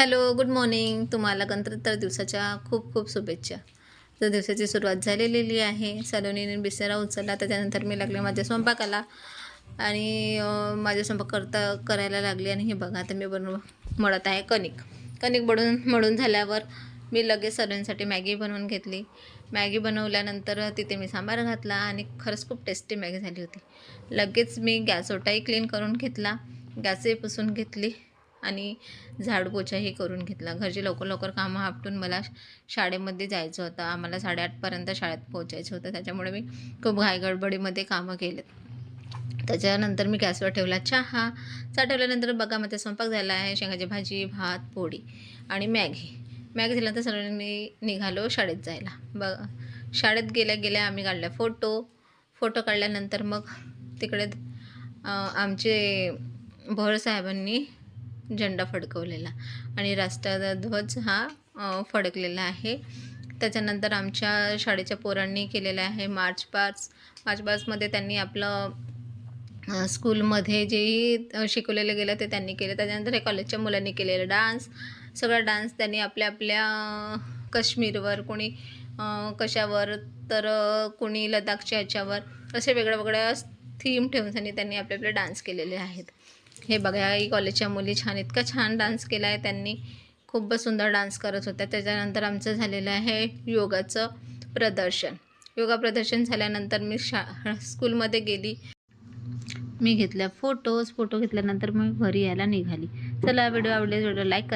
Hello, good morning. तुम्हाला गणतंत्र दिवसाच्या खूप खूप शुभेच्छा. तर दिवसाची सुरुवात झालेली आहे. सलोनीने बिस्तारा उचलला. त्याच्यानंतर मी लागले माझ्या स्वयंपाकाला आणि माझा स्वयंपाक करायला लागली. आणि हे बघा, आता मी मळत आहे कणिक. कणिक मळून झाल्यावर मी लगेच सलोनीसाठी मॅगी बनवून घेतली. मॅगी बनवल्यानंतर तिथे मी सांबार घातला आणि खरंच खूप टेस्टी मॅगी झाली होती. लगेच मी गॅस ओटाही क्लीन करून घेतला, गॅसही पुसून घेतली आणि झाडू पोछाही करून घेतला. घरची लवकर लवकर कामं आपटून मला शाळेमध्ये जायचं होतं. आम्हाला 8:30पर्यंत शाळेत पोहोचायचं होतं. त्याच्यामुळे मी खूप घाईगडबडीमध्ये कामं केलेत. त्याच्यानंतर मी गॅसवर ठेवला चहा. ठेवल्यानंतर बघा माझा स्वयंपाक झाला आहे. शेंगाची भाजी, भात, पोळी आणि मॅगी झाल्यानंतर सर्वांनी निघालो शाळेत जायला. शाळेत गेल्या गेल्या आम्ही काढल्या फोटो काढल्यानंतर मग तिकडे आमचे भोर साहेबांनी झेंडा फडकवलेला आणि राष्ट्रध्वज हा फडकलेला आहे. त्याच्यानंतर आमच्या शाळेच्या पोरांनी केलेलं आहे मार्च पास्टमध्ये त्यांनी आपलं स्कूलमध्ये जेही शिकवलेलं गेलं ते त्यांनी केलं. त्याच्यानंतर हे कॉलेजच्या मुलांनी केलेलं सगळा डान्स त्यांनी आपल्या काश्मीरवर, कोणी कशावर, तर कोणी लडाखच्या ह्याच्यावर, असे वेगळ्या थीम ठेवून त्यांनी आपले डान्स केलेले आहेत. हे बघा, ही कॉलेजच्या मुली इतका छान डान्स केला आहे त्यांनी. खूपच सुंदर डान्स करत होत्या. त्याच्यानंतर आमचं झालेलं आहे योगा प्रदर्शन झाल्यानंतर मी स्कूलमध्ये गेली. मी घेतल्या फोटो घेतल्यानंतर मी घरी यायला निघाली. चला, व्हिडिओ आवडल्यास व्हिडिओ लाईक करा.